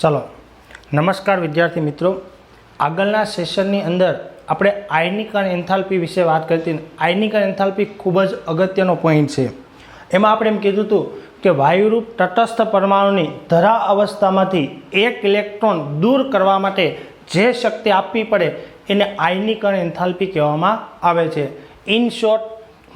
चलो नमस्कार विद्यार्थी मित्रों, आगलना सेशननी अंदर આપણે આયનિક અને એન્થાલ્પી વિશે વાત કરતી। આયનિક અને એન્થાલ્પી ખૂબ જ અગત્યનો પોઈન્ટ છે। એમાં આપણે એમ કીધું હતું કે વાયુરૂપ તટસ્થ પરમાણુની ધરા અવસ્થામાંથી એક ઇલેક્ટ્રોન દૂર કરવા માટે જે શક્તિ આપવી પડે એને આયનિક અને એન્થાલ્પી કહેવામાં આવે છે। ઇન શોર્ટ,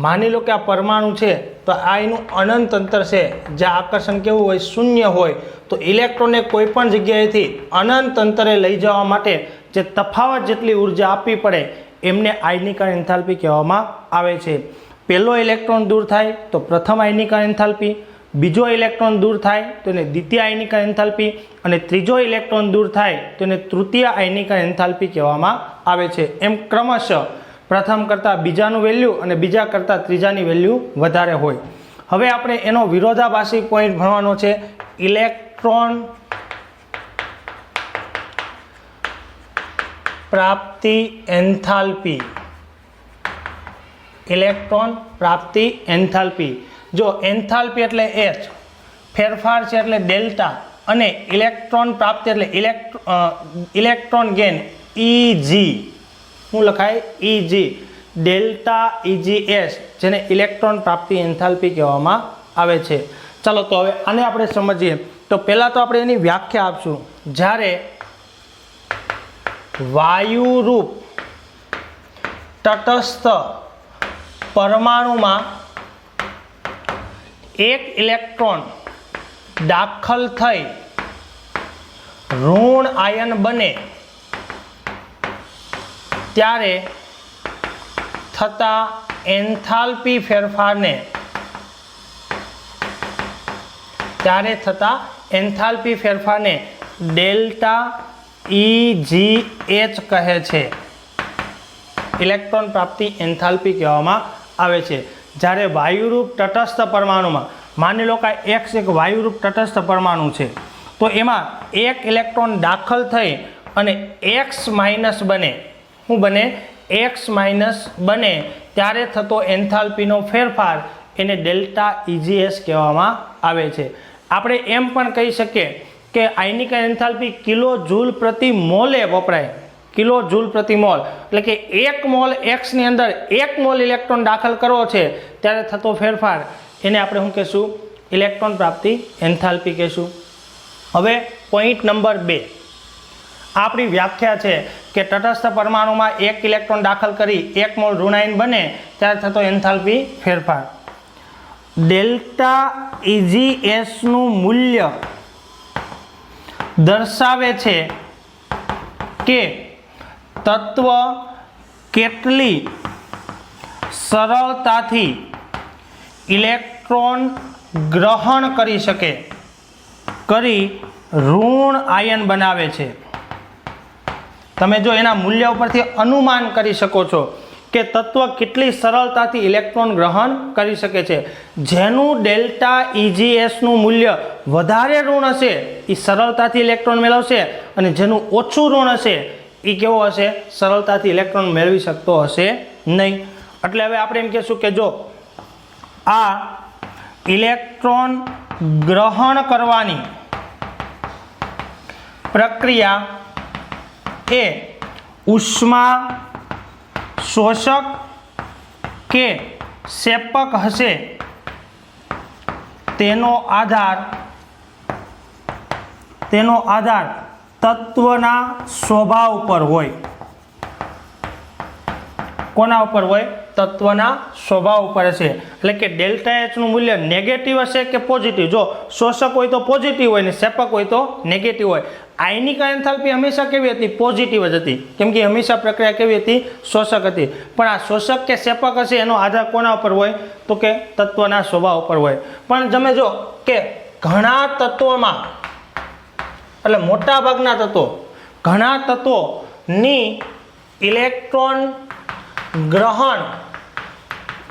માની લો કે આ પરમાણુ છે તો આ એનું અનંત અંતર છે, જ્યાં આકર્ષણ કેવું હોય, શૂન્ય હોય, તો ઇલેક્ટ્રોનને કોઈ પણ જગ્યાએથી અનંત અંતરે લઈ જવા માટે જે તફાવત જેટલી ઉર્જા આપવી પડે એમને આયનિક અને એન્થાલ્પી કહેવામાં આવે છે। પહેલો ઇલેક્ટ્રોન દૂર થાય તો પ્રથમ આયનિક અને એન્થાલ્પી, બીજો ઇલેક્ટ્રોન દૂર થાય તો એને દ્વિતીય આયનિક અને એન્થાલ્પી, અને ત્રીજો ઇલેક્ટ્રોન દૂર થાય તો એને તૃતીય આયનિક અને એન્થાલ્પી કહેવામાં આવે છે। એમ ક્રમશઃ પ્રથમ કરતાં બીજાનું વેલ્યુ અને બીજા કરતાં ત્રીજાની વેલ્યુ વધારે હોય। હવે આપણે એનો વિરોધાભાસી પોઈન્ટ ભણવાનો છે, ઇલેક્ટ્રોન प्राप्ति एंथाल्पी। इलेक्ट्रॉन प्राप्ति एंथाल्पी, जो एंथाल्पी एटले एच, फेरफार छे एटले डेल्टा, अने इलेक्ट्रॉन प्राप्ति एटले इलेक्ट्रॉन गेन ईजी, शुं लखाय ईजी, डेल्टा ईजीएस, जेने इलेक्ट्रॉन प्राप्ति एंथाल्पी कहेवामां आवे छे। चलो तो हवे आने आपणे समजीए। तो पहेला तो आपणे एनी व्याख्या आपशुं। ज्यारे वायुरूप तटस्थ परमाणु में एक इलेक्ट्रॉन दाखल थई ऋण आयन बने त्यारे थता एंथाल्पी फेरफार ने डेल्टा EGH कहे छे, इलेक्ट्रॉन प्राप्ति एंथाल्पी कहेवामां आवे छे। ज्यारे वायुरूप तटस्थ परमाणु में मानी लो कि एक्स एक वायुरूप तटस्थ परमाणु छे, तो एमां एक इलेक्ट्रॉन दाखल थई अने एक्स माइनस बने, शुं बने, एक्स माइनस बने त्यारे थतो एंथाल्पीनो फेरफार एने डेल्टा EGS कहेवामां आवे छे। आपणे एम पण कही शकीए कि आयनिक एंथाल्पी किलो जूल प्रति मोले वपराय। किलो जूल प्रति मोल एटले कि एक मोल एक्स नी अंदर एक मोल इलेक्ट्रॉन दाखल करवो छे त्यारे थतो फेरफार एने आपणे शुं कहीशुं, इलेक्ट्रॉन प्राप्ति एंथाल्पी कहीशुं। हवे पॉइंट नंबर 2, आपणी व्याख्या छे कि तटस्थ परमाणु में एक इलेक्ट्रॉन दाखल करी एक मोल ऋणायन बने त्यारे थतो एंथाल्पी फेरफार। डेल्टा EGS नु मूल्य दर्शावे छे के तत्व केटली सरलताथी इलेक्ट्रॉन ग्रहण करी शके, करी ऋण आयन बनावे छे। तमे जो एना मूल्य उपरथी अनुमान करी शको छो कि तत्व केटली सरलताथी इलेक्ट्रॉन ग्रहण करी शके छे। जेनु डेल्टा EGS नु मूल्य वधारे ऋण हशे ई सरलताथी इलेक्ट्रॉन मेळवशे, अने जेनु ओछुं ऋण हशे ई केवो हशे, सरलताथी इलेक्ट्रॉन मेळवी शकतो हशे नहीं। एटले हवे आपणे एम कहीशुं कि जो आ इलेक्ट्रॉन ग्रहण करवानी प्रक्रिया ए उष्मा शोषक के सेपक हशे तेनो आधार तत्वना स्वभाव पर होय। कोना पर होय, तत्वना स्वभाव पर हशे। એટલે કે ડેલ્ટા એચ નું મૂલ્ય નેગેટિવ હશે કે પોઝિટિવ। જો શોષક હોય તો પોઝિટિવ હોય ને સેપક હોય તો નેગેટિવ હોય। આયનિક એન્થાલ્પી હંમેશા કેવી હતી, પોઝિટિવ જ હતી, કેમ કે હંમેશા પ્રક્રિયા કેવી હતી, શોષક હતી। પણ આ શોષક કે સેપક હશે એનો આધાર કોના ઉપર હોય, તો કે તત્વના સ્વભાવ ઉપર હોય। પણ તમે જો કે ઘણા તત્વોમાં, એટલે મોટા ભાગના તત્વો, ઘણા તત્વોની ઇલેક્ટ્રોન ग्रहण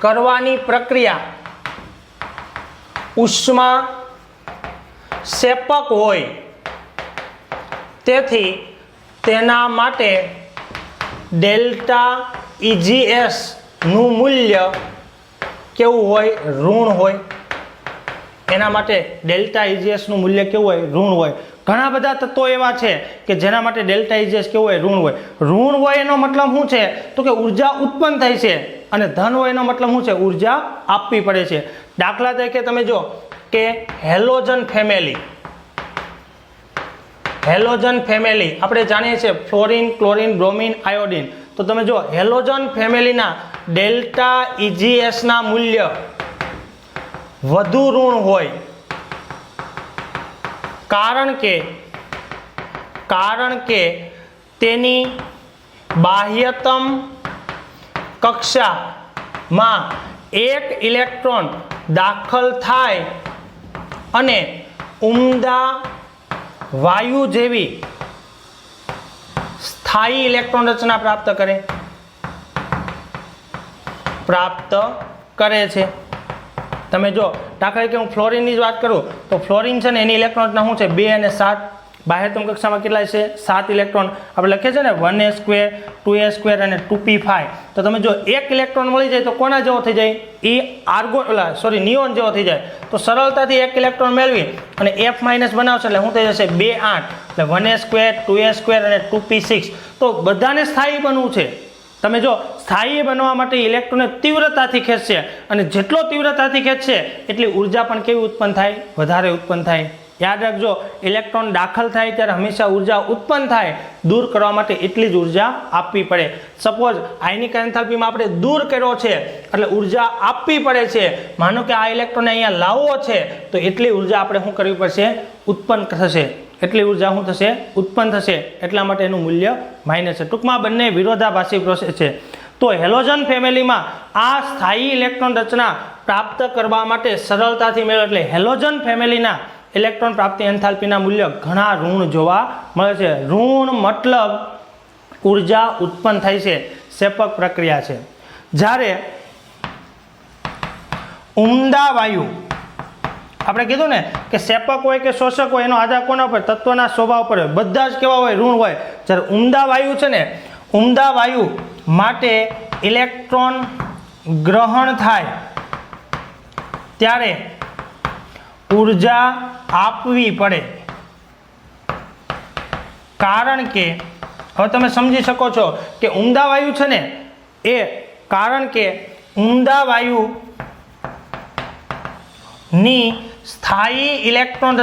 करवानी प्रक्रिया उष्मा सेपक होय, तेथी तेना माटे डेल्टा EGS नु मूल्य केवुं होय, ऋण होय। एना माटे डेल्टा EGS નું મૂલ્ય કેવું હોય, ઋણ હોય। ઘણા બધા તત્વો એવા છે કે જેના માટે ડેલ્ટા ઇજેસ કેવું હોય, ઋણ હોય. ઋણ હોય એનો મતલબ શું છે તો કે ઉર્જા ઉત્પન્ન થાય છે, અને ધન હોય એનો મતલબ શું છે, ઉર્જા આપવી પડે છે. દાખલા તરીકે તમે જો કે હેલોજન ફેમિલી, હેલોજન ફેમિલી આપણે જાણીએ છીએ ફ્લોરિન, ક્લોરિન, બ્રોમિન, આયોડિન. તો તમે જો હેલોજન ફેમિલીના ડેલ્ટા ઇજીએસ ના મૂલ્ય વધુ ઋણ હોય, કારણ કે તેની બાહ્યતમ કક્ષામાં એક ઇલેક્ટ્રોન દાખલ થાય અને ઉમદા વાયુ જેવી સ્થાયી ઇલેક્ટ્રોન રચના પ્રાપ્ત કરે છે. તમે જો દાખલા તરીકે હું ફ્લોરિનની જ વાત કરું તો ફ્લોરિન છે ને એની ઇલેક્ટ્રોન રચના શું છે, 2 અને 7. બાહ્યતમ કક્ષામાં કેટલા છે, 7 ઇલેક્ટ્રોન. આપણે લખીએ છીએ ને 1a² 2a² અને 2p5. તો તમે જો એક ઇલેક્ટ્રોન મળી જાય તો કોના જેવો થઈ જાય, એ નિયોન જેવો થઈ જાય. તો સરળતાથી એક ઇલેક્ટ્રોન મેળવી અને F- બનાવશે એટલે શું થઈ જશે, 2 8 એટલે 1a² 2a² અને 2p6. તો બધાને સ્થાયી બનવું છે. તમે જો સ્થાયી બનવા માટે ઇલેક્ટ્રોનને તીવ્રતાથી ખેંચશે, અને જેટલો તીવ્રતાથી ખેંચશે એટલી ઉર્જા પણ કેવી ઉત્પન્ન થાય, વધારે ઉત્પન્ન થાય. યાદ રાખજો, ઇલેક્ટ્રોન દાખલ થાય ત્યારે હંમેશા ઉર્જા ઉત્પન્ન થાય, દૂર કરવા માટે એટલી જ ઉર્જા આપવી પડે. સપોઝ આયનિક એન્થાલ્પીમાં આપણે દૂર કર્યો છે એટલે ઉર્જા આપવી પડે છે. માનો કે આ ઇલેક્ટ્રોનને અહીંયા લાવવો છે તો એટલી ઉર્જા આપણે શું કરવી પડશે, ઉત્પન્ન થશે. એટલી ઉર્જા શું થશે, ઉત્પન્ન થશે. એટલા માટે એનું મૂલ્ય માઇનસ છે. ટૂંકમાં બંને વિરોધાભાસી પ્રોસેસ છે. તો હેલોજન ફેમિલીમાં આ સ્થાયી ઇલેક્ટ્રોન રચના પ્રાપ્ત કરવા માટે સરળતાથી મેળવે, એટલે હેલોજન ફેમિલીના ઇલેક્ટ્રોન પ્રાપ્તિ એન્થાલ્પીના મૂલ્ય ઘણા ઋણ જોવા મળે છે. ઋણ મતલબ ઉર્જા ઉત્પન્ન થાય છે, સેપક પ્રક્રિયા છે. જ્યારે ઉમદા વાયુ, આપણે કીધું ને કે સેપક હોય કે શોષક હોય એનો આધાર કોના પર, તત્વના સ્વભાવ પર હોય. બધા જ કેવા હોય, ઋણ હોય. જ્યારે ઉમદા વાયુ છે ને, ઉમદા વાયુ માટે ઇલેક્ટ્રોન ગ્રહણ થાય ત્યારે ઉર્જા આપવી પડે, કારણ કે હવે તમે સમજી શકો છો કે ઉમદા વાયુ છે ને એ, કારણ કે ઉમદા વાયુ ની સ્થાયી ઇલેક્ટ્રોન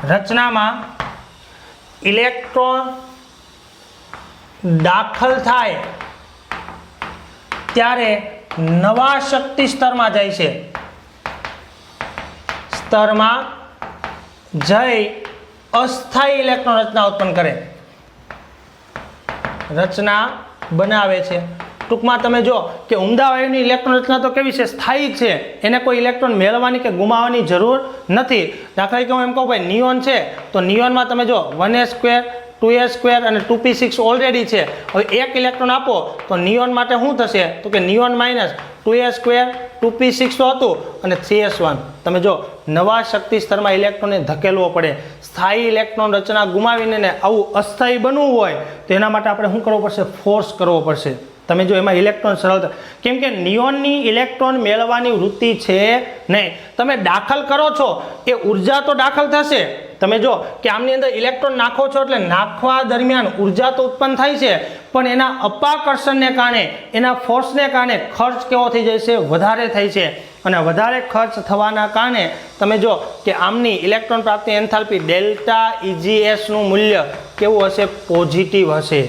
રચનામાં ઇલેક્ટ્રોન દાખલ થાય ત્યારે નવા શક્તિ સ્તરમાં જાય છે, સ્તરમાં જઈ અસ્થાયી ઇલેક્ટ્રોન રચના ઉત્પન્ન કરે, રચના બનાવે છે. ટૂંકમાં તમે જો કે ઉમદા વાયુની ઇલેક્ટ્રોન રચના તો કેવી છે, સ્થાયી છે. એને કોઈ ઇલેક્ટ્રોન મેળવવાની કે ગુમાવવાની જરૂર નથી. દાખલા તરીકે હું એમ કહું ભાઈ નિયોન છે તો નિયોનમાં તમે જો 1a² 2a² અને 2p6 ઓલરેડી છે. હવે એક ઇલેક્ટ્રોન આપો તો નિયોન માટે શું થશે તો કે નિયોન માઇનસ 2a² 2p6 તો હતું અને 3s1. તમે જો નવા શક્તિ સ્તરમાં ઇલેક્ટ્રોનને ધકેલવો પડે. સ્થાયી ઇલેક્ટ્રોન રચના ગુમાવીને ને આવું અસ્થાયી બનવું હોય તો એના માટે આપણે શું કરવું પડશે, ફોર્સ કરવો પડશે. તમે જો એમાં ઇલેક્ટ્રોન સરળતા, કેમ કે નિયોનની ઇલેક્ટ્રોન મેળવવાની વૃત્તિ છે નહીં. તમે દાખલ કરો છો એ ઉર્જા તો દાખલ થશે. તમે જો કે આમની અંદર ઇલેક્ટ્રોન નાખો છો એટલે નાખવા દરમિયાન ઉર્જા તો ઉત્પન્ન થાય છે, પણ એના અપાકર્ષણને કારણે, એના ફોર્સને કારણે ખર્ચ કેવો થઈ જાય છે, વધારે થાય છે. અને વધારે ખર્ચ થવાના કારણે તમે જો કે આમની ઇલેક્ટ્રોન પ્રાપ્તિ એન્થાલ્પી ડેલ્ટા ઇજીએસનું મૂલ્ય કેવું હશે, પોઝિટિવ હશે.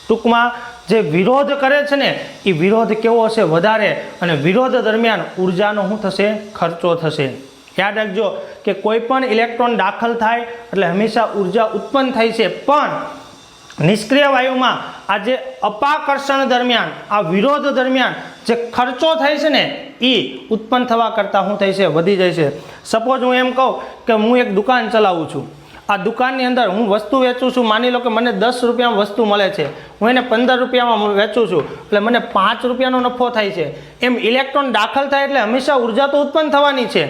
ટૂંકમાં જે વિરોધ કરે છે ને એ વિરોધ કેવો હશે, વધારે. અને વિરોધ દરમિયાન ઉર્જાનો શું થશે, ખર્ચો થશે. યાદ રાખજો કે કોઈ પણ ઇલેક્ટ્રોન દાખલ થાય એટલે હંમેશા ઉર્જા ઉત્પન્ન થાય છે, પણ નિષ્ક્રિય વાયુમાં આ જે અપાકર્ષણ દરમિયાન, આ વિરોધ દરમિયાન જે ખર્ચો થાય છે ને એ ઉત્પન્ન થવા કરતાં શું થાય છે, વધી જાય છે. સપોઝ હું એમ કહું કે હું એક દુકાન ચલાવું છું. આ દુકાનની અંદર હું વસ્તુ વેચું છું. માની લો કે મને 10 રૂપિયામાં વસ્તુ મળે છે, હું એને 15 રૂપિયામાં વેચું છું એટલે મને 5 રૂપિયાનો નફો થાય છે. એમ ઇલેક્ટ્રોન દાખલ થાય એટલે હંમેશા ઉર્જા તો ઉત્પન્ન થવાની છે,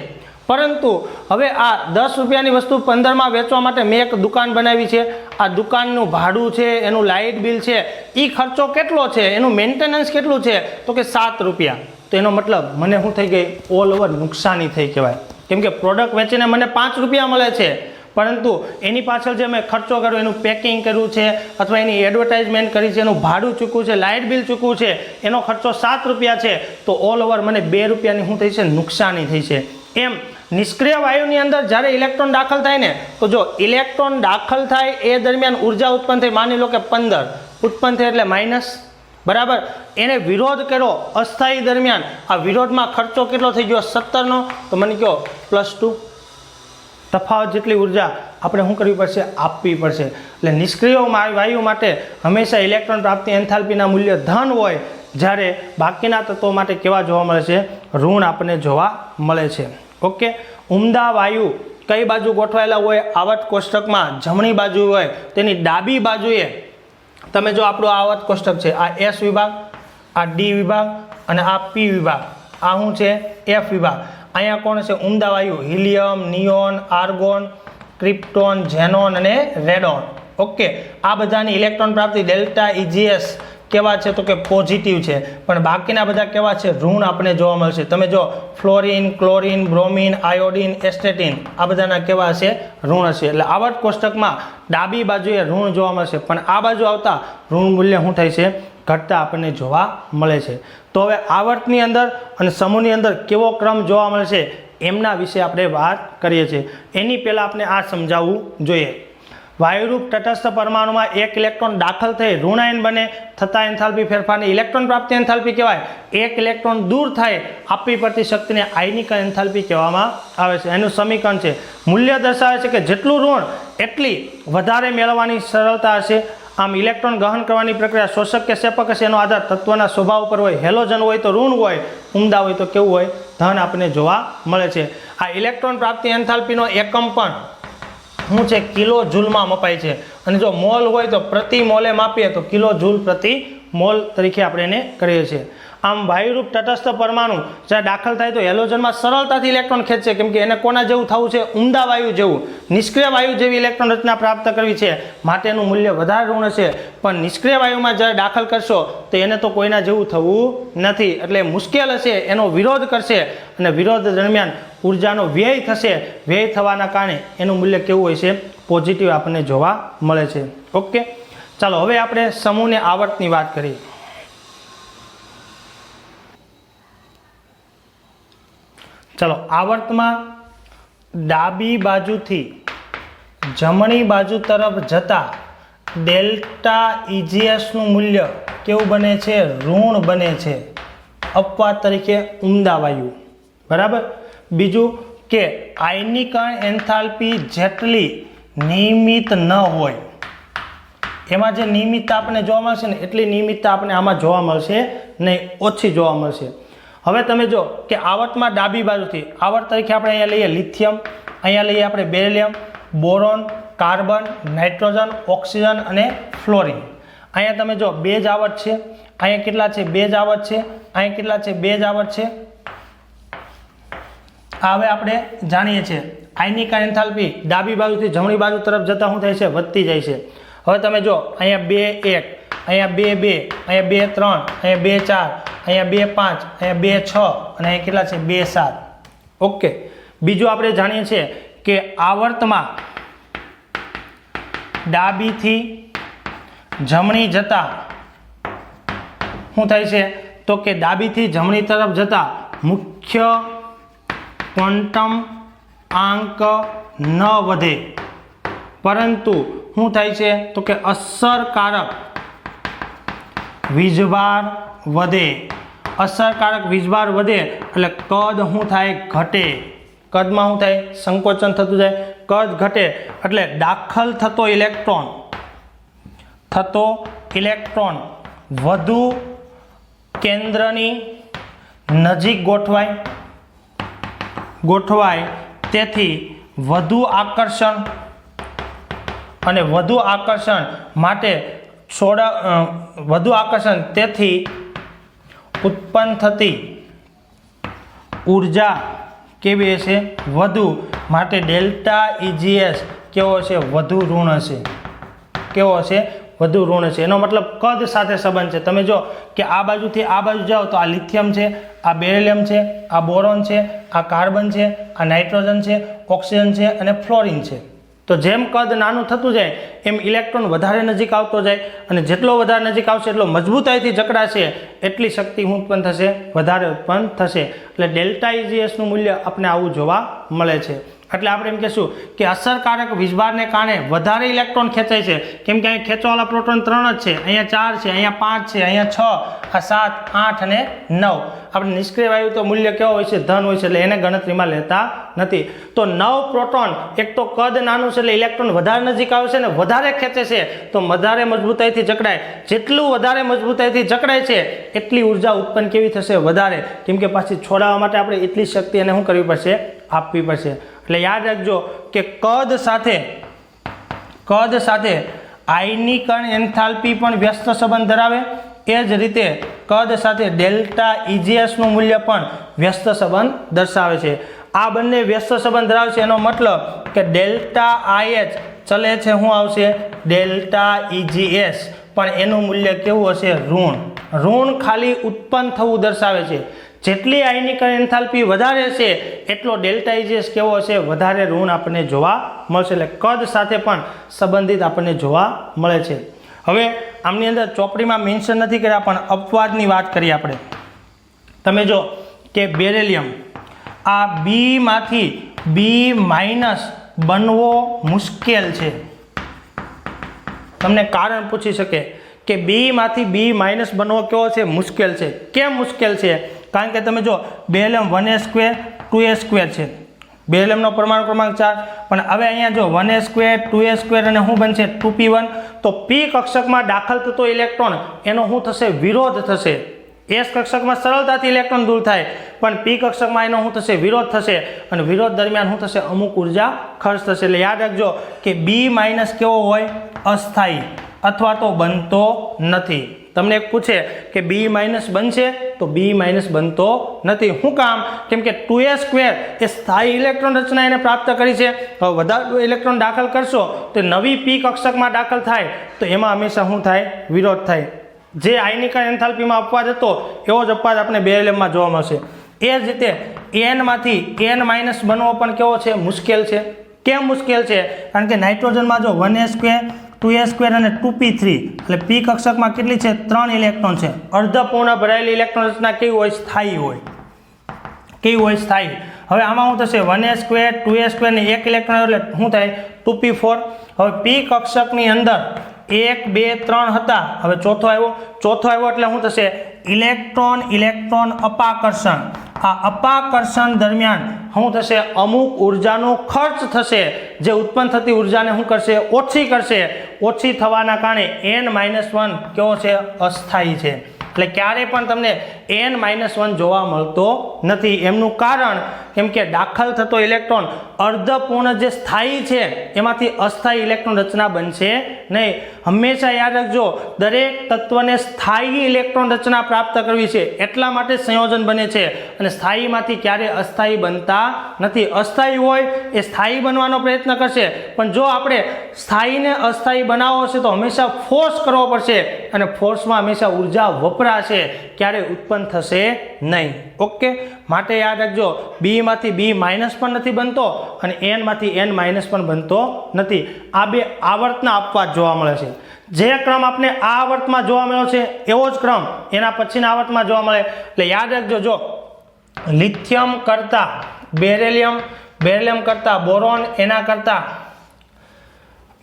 પરંતુ હવે આ 10 રૂપિયાની વસ્તુ 15માં વેચવા માટે મેં એક દુકાન બનાવી છે. આ દુકાનનું ભાડું છે, એનું લાઇટ બિલ છે, એ ખર્ચો કેટલો છે, એનું મેન્ટેનન્સ કેટલું છે તો કે 7 રૂપિયા. તો એનો મતલબ મને શું થઈ ગઈ, ઓલ ઓવર નુકસાની થઈ કહેવાય. કેમ કે પ્રોડક્ટ વેચીને મને 5 રૂપિયા મળે છે, પરંતુ એની પાછળ જે મેં ખર્ચો કર્યો, એનું પેકિંગ કર્યું છે અથવા એની એડવર્ટાઇઝમેન્ટ કરી છે, એનું ભાડું ચૂકવું છે, લાઇટ બિલ ચૂકવું છે, એનો ખર્ચો 7 રૂપિયા છે, તો ઓલ ઓવર મને 2 રૂપિયાની શું થઈ છે? નુકસાની થઈ છે. એમ નિષ્ક્રિય વાયુની અંદર જ્યારે ઇલેક્ટ્રોન દાખલ થાય ને, તો જો ઇલેક્ટ્રોન દાખલ થાય એ દરમિયાન ઉર્જા ઉત્પન્ન થઈ, માની લો કે 15 ઉત્પન્ન થઈ એટલે માઇનસ, બરાબર. એને વિરોધ કર્યો અસ્થાયી દરમિયાન, આ વિરોધમાં ખર્ચો કેટલો થઈ ગયો? 17નો, તો મને કહો +2. તફાવત જેટલી ઉર્જા આપણે શું કરવી પડશે? આપવી પડશે. એટલે નિષ્ક્રિય વાયુ માટે હંમેશા ઇલેક્ટ્રોન પ્રાપ્તિ એન્થાલ્પીના મૂલ્ય ધન હોય, જ્યારે બાકીના તત્વો માટે કેવા જોવા મળે છે? ઋણ આપણને જોવા મળે છે. ઓકે. ઉમદા વાયુ કઈ બાજુ ગોઠવાયેલા હોય? આવર્ત કોષ્ટકમાં જમણી બાજુ હોય, તેની ડાબી બાજુએ તમે જો આપણું આવર્ત કોષ્ટક છે, આ S વિભાગ, આ D વિભાગ અને આ P વિભાગ, આ શું છે? F વિભાગ. અહીંયા કોણ છે? ઉમદા વાયુ, helium, neon, argon, krypton, xenon અને રેડોન. ઓકે. આ બધાની ઇલેક્ટ્રોન પ્રાપ્તિ ડેલ્ટા EGS કેવા છે? તો કે પોઝિટિવ છે. પણ બાકીના બધા કેવા છે? ઋણ આપણે જોવા મળશે. તમે જો ફ્લોરિન, ક્લોરિન, બ્રોમિન, આયોડિન, એસ્ટેટિન, આ બધાના કેવા હશે? ઋણ હશે. એટલે આવર્ત કોષ્ટકમાં ડાબી બાજુએ ઋણ જોવા મળશે, પણ આ બાજુ આવતા ઋણ મૂલ્ય શું થાય છે? ઘટતા આપણને જોવા મળે છે. તો હવે આવર્તની અંદર અને સમૂહની અંદર કેવો ક્રમ જોવા મળે છે એમના વિશે આપણે વાત કરીએ છીએ. એની પહેલાં આપણે આ સમજાવવું જોઈએ. વાયુરૂપ તટસ્થ પરમાણુમાં એક ઇલેક્ટ્રોન દાખલ થઈ ઋણાયન બને થતા એન્થાલ્પી ફેરફારને ઇલેક્ટ્રોન પ્રાપ્તિ એન્થાલ્પી કહેવાય. એક ઇલેક્ટ્રોન દૂર થાય આપવી પડતી શક્તિને આયનિક એન્થાલ્પી કહેવામાં આવે છે. એનું સમીકરણ છે, મૂલ્ય દર્શાવે છે કે જેટલું ઋણ એટલી વધારે મેળવવાની સરળતા હશે. આમ ઇલેક્ટ્રોન ગ્રહણ કરવાની પ્રક્રિયા શોષક કે સેપક હશે, એનો આધાર તત્વના સ્વભાવ ઉપર હોય. હેલોજન હોય તો ઋણ હોય, ઉમદા હોય તો કેવું હોય? ધન આપણને જોવા મળે છે. આ ઇલેક્ટ્રોન પ્રાપ્તિ એન્થાલ્પીનો એકમ પણ શું છે? કિલો જૂલમાં મપાય છે. અને જો મોલ હોય તો પ્રતિ મોલે માપીએ તો કિલો જૂલ પ્રતિ મોલ તરીકે આપણે એને કરીએ છીએ. આમ વાયુરૂપ તટસ્થ પરમાણુ જ્યારે દાખલ થાય તો હેલોજનમાં સરળતાથી ઇલેક્ટ્રોન ખેંચશે, કેમ કે એને કોના જેવું થવું છે? ઉમદા વાયુ જેવું, નિષ્ક્રિય વાયુ જેવી ઇલેક્ટ્રોન રચના પ્રાપ્ત કરવી છે, માટેનું મૂલ્ય વધારે ઋણ હશે. પણ નિષ્ક્રિય વાયુમાં જ્યારે દાખલ કરશો તો એને તો કોઈના જેવું થવું નથી, એટલે મુશ્કેલ હશે, એનો વિરોધ કરશે અને વિરોધ દરમિયાન ઉર્જાનો વ્યય થશે. વ્યય થવાના કારણે એનું મૂલ્ય કેવું હોય છે? પોઝિટિવ આપણને જોવા મળે છે. ઓકે. ચાલો હવે આપણે સમૂહને આવર્તની વાત કરીએ. ચાલો, આવર્તમાં ડાબી બાજુથી જમણી બાજુ તરફ જતા ડેલ્ટા EGS નું મૂલ્ય કેવું બને છે? ઋણ બને છે. અપવાદ તરીકે ઉમદા વાયુ, બરાબર. બીજું કે આયનીકરણ એન્થાલ્પી જેટલી નિયમિત ન હોય, એમાં જે નિયમિતતા આપણને જોવા મળશે ને એટલી નિયમિતતા આપણને આમાં જોવા મળશે નહીં, ઓછી જોવા મળશે. હવે તમે જો કે આવર્તમાં ડાબી બાજુથી આવર્ત તરીકે આપણે અહીંયા લઈએ લિથિયમ, અહીંયા લઈએ આપણે beryllium, boron, carbon, nitrogen, oxygen અને ફ્લોરિન. અહીંયા તમે જો 2 જ આવર્ત છે, અહીંયા કેટલા છે? 2 જ આવર્ત છે, અહીંયા કેટલા છે? 2 જ આવર્ત છે. હવે આપણે જાણીએ છીએ આયનિકરણ એન્થાલ્પી ડાબી બાજુથી જમણી બાજુ તરફ જતા શું થાય છે? વધતી જાય છે. હવે તમે જો અહીંયા 2 1, અહીંયા 2 2, અહીંયા 2 3, અહીંયા 2 4, અહીંયા 2 5, અહીંયા 2 6 અને અહીંયા કેટલા છે? 2 7. ઓકે. બીજું આપણે જાણીએ છીએ કે આવર્તમાં ડાબીથી જમણી જતા શું થાય છે? તો કે ડાબીથી જમણી તરફ જતા મુખ્ય ક્વોન્ટમ આંક ન વધે, પરંતુ શું થાય છે? તો કે અસરકારક વીજભાર વધે. અસરકારક વીજભાર વધે એટલે કદ શું થાય? ઘટે. કદમાં શું થાય? સંકોચન થતું જાય, કદ ઘટે એટલે દાખલ થતો ઇલેક્ટ્રોન વધુ કેન્દ્રની નજીક ગોઠવાય, તેથી વધુ આકર્ષણ માટે તેથી ઉત્પન્ન થતી ઉર્જા કેવી હશે? વધુ. માટે ડેલ્ટા EGS કેવો હશે? વધુ ઋણ હશે. કેવો હશે? વધુ ઋણ છે, એનો મતલબ કદ સાથે સંબંધ છે. તમે જો કે આ બાજુથી આ બાજુ જાઓ તો આ લિથિયમ છે, આ બેરિલિયમ છે, આ બોરોન છે, આ કાર્બન છે, આ નાઇટ્રોજન છે, ઓક્સિજન છે અને ફ્લોરિન છે. તો જેમ કદ નાનું થતું જાય એમ ઇલેક્ટ્રોન વધારે નજીક આવતો જાય, અને જેટલો વધારે નજીક આવશે એટલો મજબૂતાઈથી જકડાશે, એટલી શક્તિ ઉત્પન્ન થશે, વધારે ઉત્પન્ન થશે. એટલે ડેલ્ટા ઇજીએસનું મૂલ્ય આપણે આવું જોવા મળે છે. એટલે આપણે એમ કહેશું કે અસરકારક વીજભારને કારણે વધારે ઇલેક્ટ્રોન ખેંચાય છે, કેમ કે અહીં ખેંચવાવાળા પ્રોટોન 3 જ છે, અહીંયા 4 છે, અહીંયા 5 છે, અહીંયા 6, આ 7, 8 અને 9. આપણે નિષ્ક્રિય વાયુ તો મૂલ્ય કેવો હોય છે, ધન હોય છે, એટલે એને ગણતરીમાં લેતા નથી. તો 9 પ્રોટોન, એક તો કદ નાનું છે એટલે ઇલેક્ટ્રોન વધારે નજીક આવે છે ને વધારે ખેંચે છે, તો વધારે મજબૂતાઈથી જકડાય. જેટલું વધારે મજબૂતાઈથી જકડાય છે એટલી ઉર્જા ઉત્પન્ન કેવી થશે, વધારે, કેમ કે પાછી છોડાવવા માટે આપણે એટલી શક્તિ એને શું કરવી પડશે, આપવી પડશે. એટલે યાદ રાખજો કે કદ સાથે આયનીકરણ એન્થાલ્પી પણ વ્યસ્ત સંબંધ ધરાવે. એ જ રીતે કદ સાથે ડેલ્ટા ઇજીએસનું મૂલ્ય પણ વ્યસ્ત સંબંધ દર્શાવે છે. આ બંને વ્યસ્ત સંબંધ ધરાવે છે, એનો મતલબ કે ડેલ્ટા આઈએચ ચલે છે, શું આવશે, ડેલ્ટા ઇજીએસ, પણ એનું મૂલ્ય કેવું હશે, ઋણ ખાલી ઉત્પન્ન થવું દર્શાવે છે. જેટલી આયનીકરણ એન્થાલ્પી વધારે છે એટલો ડેલ્ટા ઇજીએસ કેવો હશે, વધારે ઋણ આપણને જોવા મળશે. એટલે કદ સાથે પણ સંબંધિત આપણને જોવા મળે છે. હવે આમની અંદર ચોપડીમાં મેન્શન નથી કર્યા, પણ અપવાદની વાત કરીએ આપણે. તમે જો કે બેરિલિયમ, આ બીમાંથી બી માઇનસ બનવો મુશ્કેલ છે. તમને કારણ પૂછી શકે કે બીમાંથી બી માઇનસ બનવો કેવો છે, મુશ્કેલ છે. કેમ મુશ્કેલ છે? કારણ કે તમે જો બેરિલિયમ 1s², 2s² છે, બેરિલિયમનો પરમાણુ ક્રમાંક 4, પણ હવે અહીંયા જો 1s², 2s² અને શું બનશે, 2p1. તો પી કક્ષકમાં દાખલ થતો ઇલેક્ટ્રોન એનો શું થશે, વિરોધ થશે. એસ કક્ષકમાં સરળતાથી ઇલેક્ટ્રોન દૂર થાય, પણ પી કક્ષકમાં એનો શું થશે, વિરોધ થશે, અને વિરોધ દરમિયાન શું થશે, અમુક ઉર્જા ખર્ચ થશે. એટલે યાદ રાખજો કે બી માઇનસ કેવો હોય, અસ્થાયી અથવા તો બનતો નથી. તમને એક પૂછે કે બી માઇનસ બનશે, તો બી માઇનસ બનતો નથી. શું કામ? કેમ કે 2s² એ સ્થાયી ઇલેક્ટ્રોન રચના એને પ્રાપ્ત કરી છે. હવે વધારે ઇલેક્ટ્રોન દાખલ કરશો તો નવી પી કક્ષકમાં દાખલ થાય તો એમાં હંમેશા શું થાય, વિરોધ થાય. જે આયનીકરણ એન્થાલ્પીમાં અપવાદ હતો એવો જ અપવાદ આપણે બેરિલિયમમાં જોવા મળશે. એ જ રીતે એનમાંથી n માઇનસ બનવો પણ કેવો છે, મુશ્કેલ છે. કેમ મુશ્કેલ છે? કારણ કે નાઇટ્રોજનમાં જો 1s², 2s² અને 2p3, એટલે પી કક્ષકમાં કેટલી છે, 3 ઇલેક્ટ્રોન છે. અર્ધપૂર્ણ ભરાયેલી ઇલેક્ટ્રોન રચના કેવી હોય, સ્થાયી હોય. કેવી હોય, સ્થાયી. હવે આમાં શું થશે, 1s², 2s² ને 1 ઇલેક્ટ્રોન એટલે શું થાય, 2p4. હવે પી કક્ષકની અંદર 1, 2, 3 હતા, હવે ચોથો આવ્યો એટલે શું થશે, ઇલેક્ટ્રોન અપાકર્ષણ. આ અપાકર્ષણ દરમિયાન શું થશે, અમુક ઉર્જાનો ખર્ચ થશે, જે ઉત્પન્ન થતી ઉર્જાને શું કરશે, ઓછી કરશે. ઓછી થવાના કારણે n-1 કેવો છે, અસ્થાયી છે. એટલે ક્યારેય પણ તમને n-1 જોવા મળતો નથી. એમનું કારણ કેમ કે દાખલ થતો ઇલેક્ટ્રોન અર્ધપૂર્ણ જે સ્થાયી છે એમાંથી અસ્થાયી ઇલેક્ટ્રોન રચના બનશે નહીં. હંમેશા યાદ રાખજો, દરેક તત્વને સ્થાયી ઇલેક્ટ્રોન રચના પ્રાપ્ત કરવી છે, એટલા માટે સંયોજન બને છે. અને સ્થાયીમાંથી ક્યારેય અસ્થાયી બનતા નથી. અસ્થાયી હોય એ સ્થાયી બનવાનો પ્રયત્ન કરશે, પણ જો આપણે સ્થાયીને અસ્થાયી બનાવવો હશે તો હંમેશા ફોર્સ કરવો પડશે, અને ફોર્સમાં હંમેશા ઉર્જા વપરાશે, ક્યારેય ઉત્પન્ન થશે નહીં. ઓકે, માટે યાદ રાખજો, બી માંથી બી માઇનસ પણ નથી બનતો અને n માંથી n માઇનસ પણ બનતો નથી. આ બે આવર્તના અપવાદ જોવા મળે છે. જે ક્રમ આપણે આ આવર્તમાં જોવા મળ્યો છે એવો જ ક્રમ એના પછીના આવર્તમાં જોવા મળે. એટલે યાદ રાખજો, જો લિથિયમ કરતા બેરિલિયમ કરતા બોરોન, એના કરતા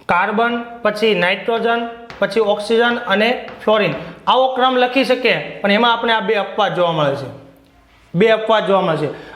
કાર્બન, પછી નાઇટ્રોજન, પછી ઓક્સિજન અને ફ્લોરિન, આવો ક્રમ લખી શકીએ, પણ એમાં આપણે આ બે અપવાદ જોવા મળે છે.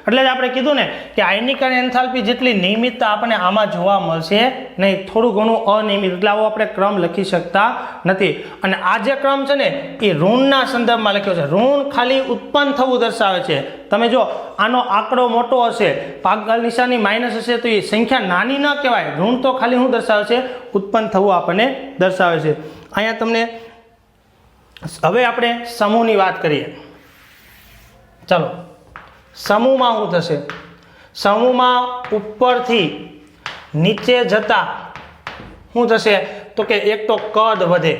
એટલે જ આપણે કીધું ને કે આયનીકરણ એન્થાલ્પી જેટલી નિયમિતતા આપણને આમાં જોવા મળશે નહીં, થોડું ઘણું અનિયમિત, એટલે આવો આપણે ક્રમ લખી શકતા નથી. અને આ જે ક્રમ છે ને એ ઋણના સંદર્ભમાં લખ્યો છે. ઋણ ખાલી ઉત્પન્ન થવું દર્શાવે છે. તમે જો આનો આંકડો મોટો હશે, ભાગાકાર નિશાની માઇનસ હશે, તો એ સંખ્યા નાની ન કહેવાય. ઋણ તો ખાલી શું દર્શાવે છે, ઉત્પન્ન થવું આપણને દર્શાવે છે. અહીંયા તમને હવે આપણે સમૂહની વાત કરીએ. ચાલો, સમૂહમાં શું થશે? સમૂહમાં ઉપરથી નીચે જતા શું થશે તો કે એક તો કદ વધે,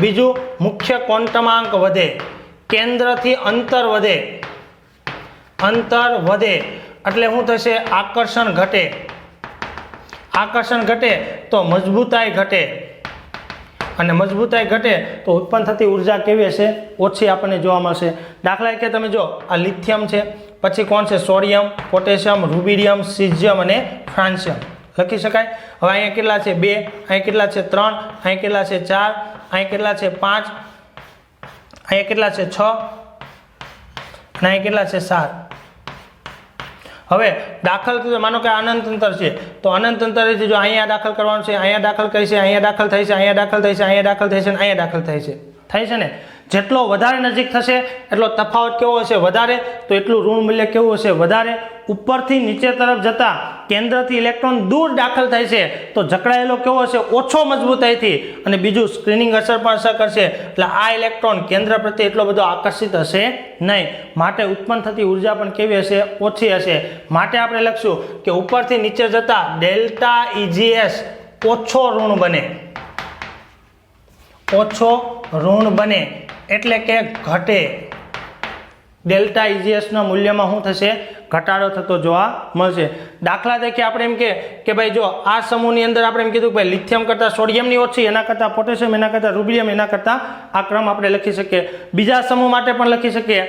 બીજું મુખ્ય ક્વોન્ટમાંક વધે, કેન્દ્રથી અંતર વધે, અંતર વધે એટલે શું થશે આકર્ષણ ઘટે, આકર્ષણ ઘટે તો મજબૂતાઈ ઘટે, અને મજબૂતાઈ ઘટે તો ઉત્પન્ન થતી ઉર્જા કેવી હશે ઓછી આપણને જોવા મળશે. દાખલા તરીકે તમે જો આ લિથિયમ છે, પછી કોણ છે સોડિયમ, પોટેશિયમ, રૂબિડિયમ, સીઝિયમ અને ફ્રાન્સિયમ લખી શકાય. હવે અહીંયા કેટલા છે 2, અહીંયા કેટલા છે 3, અહીંયા કેટલા છે 4, અહીંયા કેટલા છે 5, અહીંયા કેટલા છે 6 અને અહીંયા કેટલા છે 7. હવે દાખલ માનો કે અનંત અંતર છે તો અનંત અંતરેથી જો અહીંયા દાખલ કરવાનું છે, અહીંયા દાખલ કરી છે, અહીંયા દાખલ થાય છે, અહીંયા દાખલ થાય છે, અહીંયા દાખલ થાય છે અને અહીંયા દાખલ થાય છે ને. જેટલો વધારે નજીક થશે એટલો તફાવત કેવો હશે વધારે, તો એટલું ઋણ મૂલ્ય કેવું હશે વધારે. ઉપરથી નીચે તરફ જતા કેન્દ્રથી ઇલેક્ટ્રોન દૂર દાખલ થાય છે તો જકડાયેલો કેવો હશે ઓછો મજબૂતાઈથી, અને બીજું સ્ક્રીનિંગ અસર પણ અસર કરશે એટલે આ ઇલેક્ટ્રોન કેન્દ્ર પ્રત્યે એટલો બધો આકર્ષિત હશે નહીં, માટે ઉત્પન્ન થતી ઉર્જા પણ કેવી હશે ઓછી હશે. માટે આપણે લખશું કે ઉપરથી નીચે જતા ડેલ્ટા EGS ઓછો ઋણ બને, ઓછો ઋણ બને એટલે કે ઘટે. ડેલ્ટા EGS ના મૂલ્યમાં શું થશે ઘટાડો થતો જોવા મળશે. દાખલા તરીકે આપણે એમ કે ભાઈ જો આ સમૂહની અંદર આપણે એમ કીધું કે ભાઈ લિથિયમ કરતાં સોડિયમની ઓછી, એના કરતાં પોટેશિયમ, એના કરતાં રૂબિડિયમ, એના કરતાં આ ક્રમ આપણે લખી શકીએ. બીજા સમૂહ માટે પણ લખી શકીએ.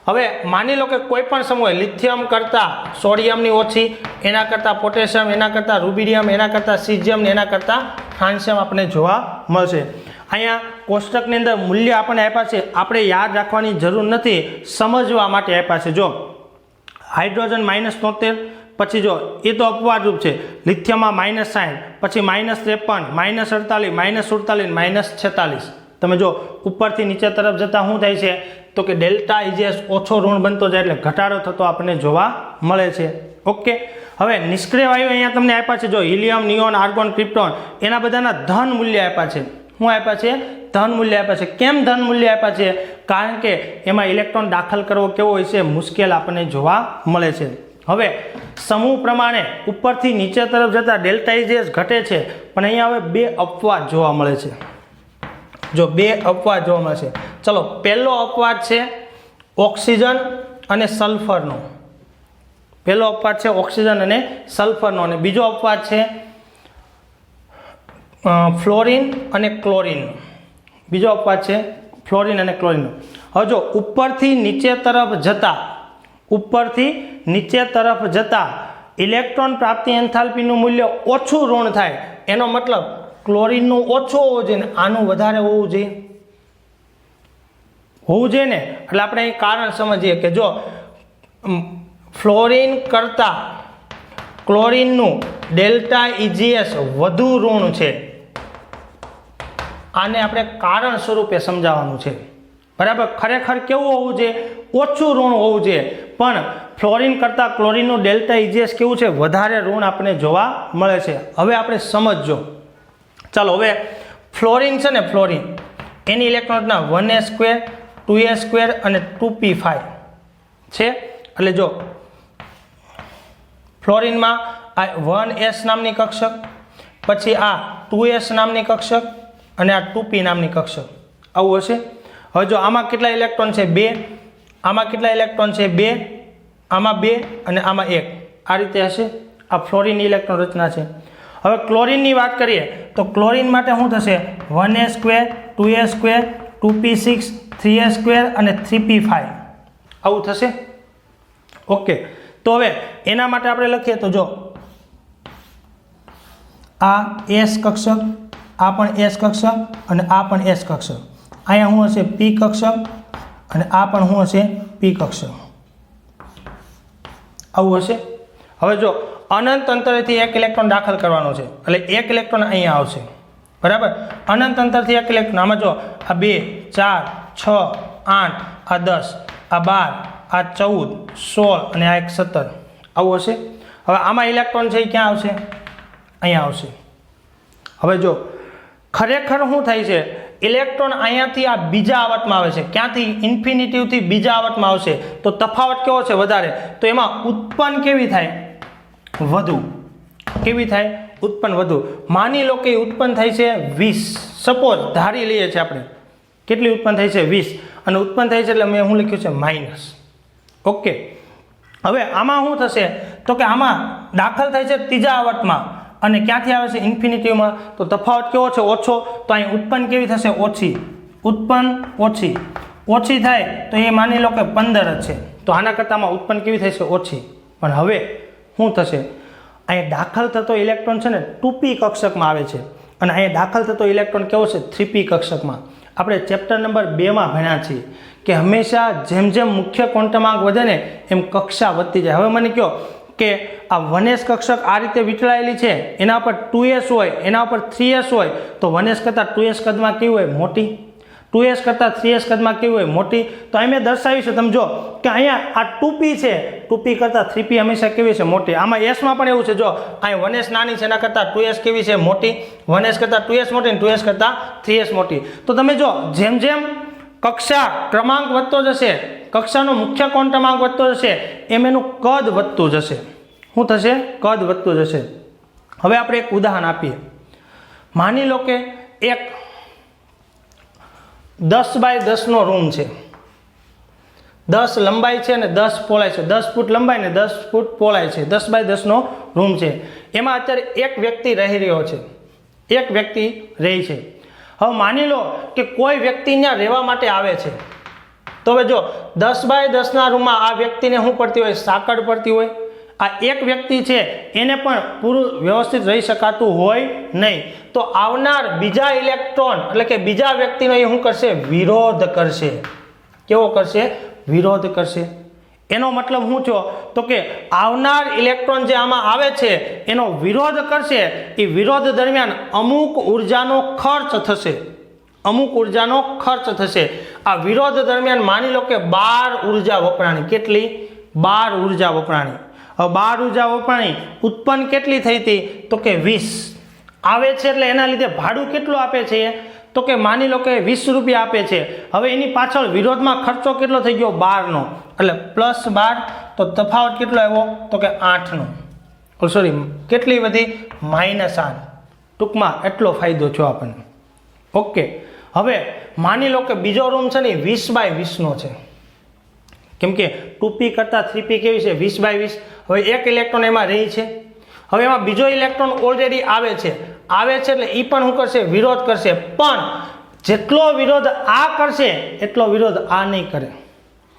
હવે માની લો કે કોઈ પણ સમૂહ લિથિયમ કરતાં સોડિયમની ઓછી, એના કરતાં પોટેશિયમ, એના કરતાં રૂબિડિયમ, એના કરતાં સીઝિયમ ને એના કરતાં ફ્રાન્સિયમ આપણે જોવા મળશે. અહીંયા કોષ્ટકની અંદર મૂલ્ય આપણને આપ્યા છે, આપણે યાદ રાખવાની જરૂર નથી, સમજવા માટે આપ્યા છે. જો હાઇડ્રોજન -73, પછી જો એ તો અપવાદરૂપ છે, લિથિયમમાં -60, પછી -53, -48, -46, તમે જો ઉપરથી નીચે તરફ જતાં શું થાય છે તો કે ડેલ્ટા EGS ઓછો ઋણ બનતો જાય એટલે ઘટાડો થતો આપણને જોવા મળે છે. ઓકે, હવે નિષ્ક્રિય વાયુ અહીંયા તમને આપ્યા છે, જો હિલિયમ, નિયોન, આર્ગોન, ક્રિપ્ટોન એના બધાના ધન મૂલ્ય આપ્યા છે. શું આપ્યા છે ધન મૂલ્ય આપ્યા છે. કેમ ધન મૂલ્ય આપ્યા છે? કારણ કે એમાં ઇલેક્ટ્રોન દાખલ કરવો કેવો હોય છે મુશ્કેલ આપણને જોવા મળે છે. હવે સમૂહ પ્રમાણે ઉપરથી નીચે તરફ જતા ડેલ્ટા EGS ઘટે છે, પણ અહીંયા હવે 2 અપવાદ જોવા મળે છે. જો 2 અપવાદ જોવા મળે છે. ચલો, પહેલો અપવાદ છે ઓક્સિજન અને સલ્ફરનો. પહેલો અપવાદ છે ઓક્સિજન અને સલ્ફરનો, અને બીજો અપવાદ છે ફ્લોરિન અને ક્લોરિન. બીજો અપવાદ છે ફ્લોરિન અને ક્લોરિનનો. હવે જો ઉપરથી નીચે તરફ જતા ઇલેક્ટ્રોન પ્રાપ્તિ એન્થાલ્પીનું મૂલ્ય ઓછું ઋણ થાય, એનો મતલબ ક્લોરિનનું ઓછું હોવું જોઈએ ને આનું વધારે હોવું જોઈએ ને. એટલે આપણે અહીં કારણ સમજીએ કે જો ફ્લોરિન કરતાં ક્લોરિનનું ડેલ્ટા EGS વધુ ઋણ છે, આને આપણે કારણ સ્વરૂપે સમજાવવાનું છે. બરાબર, ખરેખર કેવું હોવું જોઈએ? ઓછું ઋણ હોવું જોઈએ, પણ ફ્લોરિન કરતાં ક્લોરિનનું ડેલ્ટા EGS કેવું છે? વધારે ઋણ આપણને જોવા મળે છે. હવે આપણે સમજજો. ચાલો, હવે ફ્લોરિન છે ને, ફ્લોરિન એની ઇલેક્ટ્રોનના 1s2, 2s2 અને 2p5 છે. એટલે જો ફ્લોરિનમાં આ 1s નામની કક્ષક, પછી આ 2s નામની કક્ષક અને આ 2p નામની કક્ષક, આવું હશે. હવે જો આમાં કેટલા ઇલેક્ટ્રોન છે? 2. આમાં કેટલા ઇલેક્ટ્રોન છે? 2. આમાં 2 અને આમાં 1. આ રીતે હશે. આ ફ્લોરિનની ઇલેક્ટ્રોન રચના છે. હવે ક્લોરિનની વાત કરીએ તો ક્લોરિન માટે શું થશે? 1s2, 2s2, 2p6, 3s2 અને 3p5 આવું થશે. ઓકે, તો હવે એના માટે આપણે લખીએ તો જો આ S કક્ષક, આ પણ S કક્ષક અને આ પણ S કક્ષક. અહીંયા શું હશે? P કક્ષક અને આ પણ શું હશે? P કક્ષક. આવું હશે. હવે જો અનંત અંતરેથી એક ઇલેક્ટ્રોન દાખલ કરવાનો છે એટલે એક ઇલેક્ટ્રોન અહીંયા આવશે. બરાબર, અનંત અંતરથી એક ઇલેક્ટ્રોન, આમાં જો આ 2, 4, 6, 8, આ 10, આ 12, આ 14, 16 અને આ 17 આવું હશે. હવે આમાં ઇલેક્ટ્રોન છે એ ક્યાં આવશે? અહીંયા આવશે. હવે જો ખરેખર શું થાય છે? ઇલેક્ટ્રોન અહીંયાથી આ બીજા આવર્તમાં આવે છે. ક્યાંથી? ઇન્ફિનિટીવથી બીજા આવર્તમાં આવશે. તો તફાવત કેવો છે? વધારે. તો એમાં ઉત્પન્ન કેવી થાય? વધુ. કેવી થાય? ઉત્પન્ન વધુ. માની લો કે ઉત્પન્ન થાય છે 20, સપોઝ ધારી લઈએ છીએ આપણે કેટલી ઉત્પન્ન થાય છે 20, અને ઉત્પન્ન થાય છે એટલે મેં શું લખ્યું છે માઇનસ. ઓકે, હવે આમાં શું થશે તો કે આમાં દાખલ થાય છે ત્રીજા આવર્તમાં અને ક્યાંથી આવે છે ઇન્ફિનિટીવમાં, તો તફાવત કેવો છે ઓછો, તો અહીં ઉત્પન્ન કેવી થશે ઓછી, ઉત્પન્ન ઓછી થાય તો એ માની લો કે 15 જ છે, તો આના કરતાંમાં ઉત્પન્ન કેવી થશે ઓછી. પણ હવે શું થશે, અહીં દાખલ થતો ઇલેક્ટ્રોન છે ને 2p કક્ષકમાં આવે છે અને અહીં દાખલ થતો ઇલેક્ટ્રોન કેવો છે 3p કક્ષકમાં. આપણે ચેપ્ટર નંબર 2માં ભણ્યા છીએ કે હંમેશા જેમ જેમ મુખ્ય ક્વોન્ટમાંક વધે ને એમ કક્ષા વધતી જાય. હવે મને કહો કે આ 1s કક્ષક આ રીતે વીંટળાયેલી છે, એના પર 2s હોય, એના પર 3s હોય, તો 1s કરતાં 2s કદમાં કેવી હોય મોટી, 2s કરતાં 3s કદમાં કેવી હોય મોટી. તો અહીં મેં દર્શાવ્યું છે, તમે જો કે અહીંયા આ 2p છે, 2p કરતાં 3p હંમેશા કેવી છે મોટી. આમાં sમાં પણ એવું છે, જો અહીં 1s નાની છે એના કરતાં 2s કેવી છે મોટી, 1s કરતાં 2s મોટી અને 2s કરતાં 3s મોટી. તો તમે જો જેમ જેમ કક્ષા ક્રમાંક વધતો જશે, કક્ષાનો મુખ્ય ક્વોન્ટમાંક વધતો જશે એમ એનું કદ વધતું જશે. શું થશે, કદ વધતું જશે. હવે આપણે એક ઉદાહરણ આપીએ. માની લો કે એક 10 બાય 10 નો રૂમ છે, 10 લંબાઈ છે અને 10 પહોળાઈ છે, 10 ફૂટ લંબાઈ ને 10 ફૂટ પહોળાઈ છે, 10 બાય 10 નો રૂમ છે. એમાં અત્યારે એક વ્યક્તિ રહી રહ્યો છે, એક વ્યક્તિ રહી છે. હવે માની લો કે કોઈ વ્યક્તિ ત્યાં રહેવા માટે આવે છે, તો હવે જો 10 બાય 10 ના રૂમમાં આ વ્યક્તિને શું પડતી હોય, સાંકળ પડતી હોય. આ એક વ્યક્તિ છે એને પણ પૂરું વ્યવસ્થિત રહી શકાતું હોય નહીં, તો આવનાર બીજા ઇલેક્ટ્રોન એટલે કે બીજા વ્યક્તિનો એ શું કરશે, વિરોધ કરશે. કેવો કરશે, વિરોધ કરશે. એનો મતલબ શું થયો તો કે આવનાર ઇલેક્ટ્રોન જે આમાં આવે છે એનો વિરોધ કરશે, એ વિરોધ દરમિયાન અમુક ઉર્જાનો ખર્ચ થશે, અમુક ઉર્જાનો ખર્ચ થશે. આ વિરોધ દરમિયાન માની લો કે 12 ઉર્જા વપરાણી. કેટલી, 12 ઉર્જા વપરાણી. હવે 12 ઉર્જા વપરાણી, ઉત્પન્ન કેટલી થઈ હતી તો કે 20 આવે છે, એટલે એના લીધે ભાડું કેટલું આપે છે તો કે માની લો કે 20 રૂપિયા આપે છે. હવે એની પાછળ વિરોધમાં ખર્ચો કેટલો થઈ ગયો 12 નો, એટલે +12, તો તફાવત કેટલો આવ્યો તો કે 8 નો, સોરી કેટલી વધી -8. ટૂંકમાં એટલો ફાયદો થયો આપણને. ઓકે, હવે માની લો કે બીજો રૂમ છે ને 20 બાય 20 નો છે, કેમ કે 2p કરતાં 3p કેવી છે 20 બાય 20. હવે એક ઇલેક્ટ્રોન એમાં રહી છે, હવે એમાં બીજો ઇલેક્ટ્રોન ઓલરેડી આવે છે એટલે એ પણ શું કરશે, વિરોધ કરશે. પણ જેટલો વિરોધ આ કરશે એટલો વિરોધ આ નહીં કરે.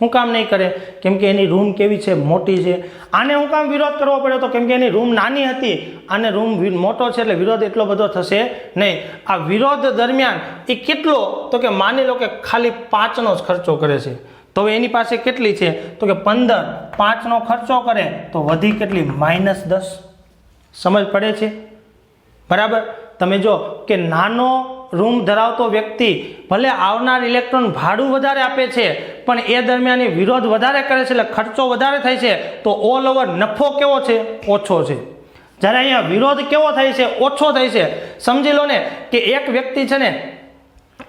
શું કામ નહીં કરે, કેમ કે એની રૂમ કેવી છે, મોટી છે. આને શું કામ વિરોધ કરવો પડ્યો તો કેમ કે એની રૂમ નાની હતી, આને રૂમ મોટો છે એટલે વિરોધ એટલો બધો થશે નહીં. આ વિરોધ દરમિયાન એ કેટલો તો કે માની લો કે ખાલી 5 નો જ ખર્ચો કરે છે. તો એની પાસે કેટલી છે તો કે 15, 5 નો ખર્ચો કરે તો વધી કેટલી -10. સમજ પડે છે બરાબર. તમે જો કે નાનો રૂમ ધરાવતો વ્યક્તિ ભલે આવનાર ઇલેક્ટ્રોન ભાડું વધારે આપે છે પણ એ દરમિયાન એ વિરોધ વધારે કરે છે એટલે ખર્ચો વધારે થાય છે, તો ઓલ ઓવર નફો કેવો છે, ઓછો છે. જ્યારે અહીંયા વિરોધ કેવો થાય છે, ઓછો થાય છે. સમજી લો ને કે એક વ્યક્તિ છે ને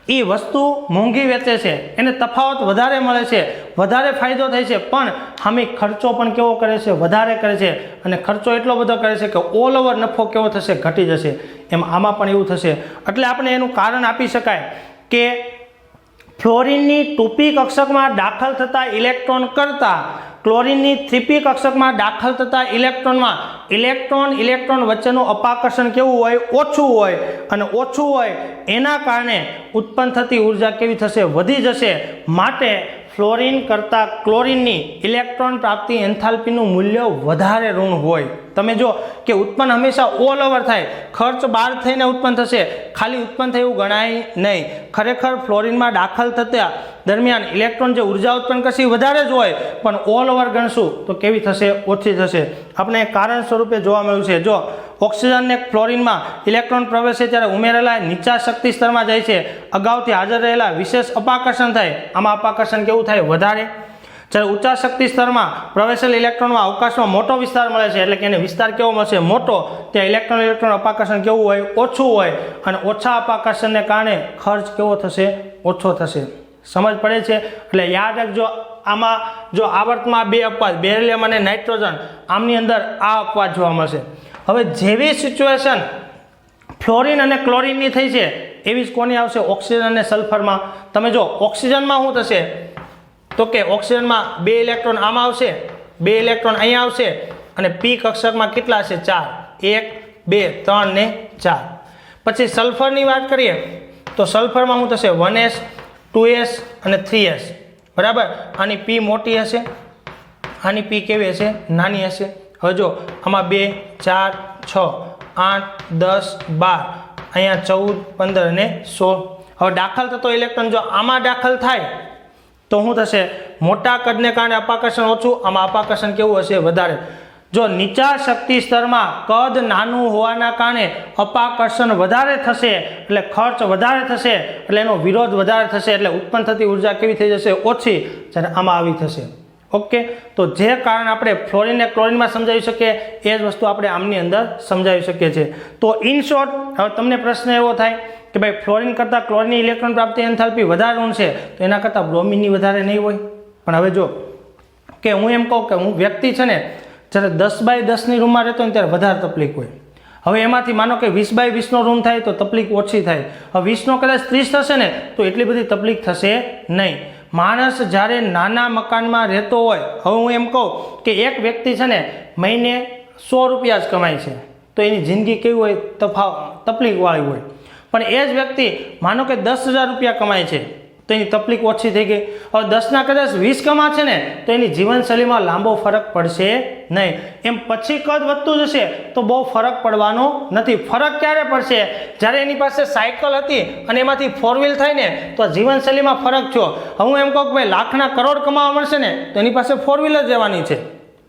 એ વસ્તુ મોંઘી વેચે છે, એને તફાવત વધારે મળે છે, વધારે ફાયદો થાય છે, પણ સામે ખર્ચો પણ કેવો કરે છે, વધારે કરે છે. અને ખર્ચો એટલો બધો કરે છે કે ઓલ ઓવર નફો કેવો થશે, ઘટી જશે. એમ આમાં પણ એવું થશે. એટલે આપણે એનું કારણ આપી શકાય કે ફ્લોરિનની 2p કક્ષકમાં દાખલ થતા ઇલેક્ટ્રોન કરતાં ક્લોરિનની 3p કક્ષકમાં દાખલ થતા ઇલેક્ટ્રોનમાં ઇલેક્ટ્રોન વચ્ચેનું અપાકર્ષણ કેવું હોય, ઓછું હોય. અને ઓછું હોય એના કારણે ઉત્પન્ન થતી ઉર્જા કેવી થશે, વધી જશે. માટે ફ્લોરિન કરતાં ક્લોરિનની ઇલેક્ટ્રોન પ્રાપ્તિ એન્થાલ્પીનું મૂલ્ય વધારે ઋણ હોય. તમે જો કે ઉત્પન્ન હંમેશા ઓલ ઓવર થાય, ખર્ચ 12 થઈને ઉત્પન્ન થશે, ખાલી ઉત્પન્ન થયું ગણાય નહીં. ખરેખર ફ્લોરિનમાં દાખલ થતા દરમિયાન ઇલેક્ટ્રોન જે ઉર્જા ઉત્પન્ન કરશે એ વધારે જ હોય, પણ ઓલ ઓવર ગણશું તો કેવી થશે, ઓછી થશે. આપણે કારણ સ્વરૂપે જોવા મળ્યું છે. જો ઓક્સિજનને ફ્લોરિનમાં ઇલેક્ટ્રોન પ્રવેશે ત્યારે ઉમેરેલા નીચા શક્તિ સ્તરમાં જાય છે, અગાઉથી હાજર રહેલા વિશેષ અપાકર્ષણ થાય. આમાં અપાકર્ષણ કેવું થાય, વધારે. જ્યારે ઊંચા શક્તિ સ્તરમાં પ્રવેશેલ ઇલેક્ટ્રોનમાં અવકાશમાં મોટો વિસ્તાર મળે છે, એટલે કે એને વિસ્તાર કેવો મળશે, મોટો. ત્યાં ઇલેક્ટ્રોન અપાકર્ષણ કેવું હોય, ઓછું હોય. અને ઓછા અપાકર્ષણને કારણે ખર્ચ કેવો થશે, ઓછો થશે. સમજ પડે છે. એટલે યાદ રાખજો, આમાં જો આવર્તમાં 2 અપવાદ બેરિલિયમ અને નાઇટ્રોજન, આમની અંદર આ અપવાદ જોવા મળશે. હવે જેવી સિચ્યુએશન ફ્લોરિન અને ક્લોરિનની થઈ છે એવી જ કોની આવશે ઓક્સિજન અને સલ્ફરમાં. તમે જો ઓક્સિજનમાં શું થશે તો કે ઓક્સિજનમાં 2 ઇલેક્ટ્રોન આમાં આવશે, 2 ઇલેક્ટ્રોન અહીંયા આવશે અને પી કક્ષકમાં કેટલા હશે 4, 1 2 3 ને 4. પછી સલ્ફરની વાત કરીએ તો સલ્ફરમાં શું થશે 1s 2s અને 3s બરાબર. આની પી મોટી હશે, આની પી કેવી હશે નાની હશે. હવે જો આમાં 2 4 6 8 10 12 અહીંયા 14 15 અને 16. હવે દાખલ થતો ઇલેક્ટ્રોન જો આમાં દાખલ થાય તો શું થશે મોટા કદને કારણે અપાકર્ષણ ઓછું, આમાં અપાકર્ષણ કેવું હશે વધારે. જો નીચા શક્તિ સ્તરમાં કદ નાનું હોવાના કારણે અપાકર્ષણ વધારે થશે એટલે ખર્ચ વધારે થશે એટલે એનો વિરોધ વધારે થશે એટલે ઉત્પન્ન થતી ઉર્જા કેવી થઈ જશે ઓછી, જ્યારે આમાં આવી થશે. ઓકે, તો જે કારણ આપણે ફ્લોરિન અને ક્લોરિનમાં સમજાવી શકીએ એ જ વસ્તુ આપણે આમની અંદર સમજાવી શકીએ છીએ. તો ઇન શોર્ટ હવે તમને પ્રશ્ન એવો થાય કે ભાઈ ફ્લોરિન કરતાં ક્લોરિનની ઇલેક્ટ્રોન પ્રાપ્તિ એન્થાલ્પી વધારે ઋણ છે તો એના કરતાં બ્રોમિનની વધારે નહીં હોય. પણ હવે જો કે હું એમ કહું કે હું વ્યક્તિ છે ને જ્યારે 10x10ની રૂમમાં રહેતો હોય ત્યારે વધારે તકલીફ હોય. હવે એમાંથી માનો કે 20x20નો રૂમ થાય તો તકલીફ ઓછી થાય. હવે 20નો કદાચ 30 થશે ને તો એટલી બધી તકલીફ થશે નહીં. માણસ જ્યારે નાના મકાનમાં રહેતો હોય, હવે હું એમ કહું કે એક વ્યક્તિ છે ને મહિને 100 રૂપિયા જ કમાય છે તો એની જિંદગી કેવી હોય તકલીફવાળી હોય. પણ એ જ વ્યક્તિ માનો કે 10,000 રૂપિયા કમાય છે તો એની તકલીફ ઓછી થઈ ગઈ. હવે 10ના કદાચ 20 કમા છે ને તો એની જીવનશૈલીમાં લાંબો ફરક પડશે નહીં. એમ પછી કદ વધતું જશે તો બહુ ફરક પડવાનો નથી. ફરક ક્યારે પડશે જ્યારે એની પાસે સાયકલ હતી અને એમાંથી 4 વ્હીલ થાય ને તો જીવનશૈલીમાં ફરક થયો. હું એમ કહું કે ભાઈ લાખના કરોડ કમાવા મળશે ને તો એની પાસે 4 વ્હીલ જ રહેવાની છે,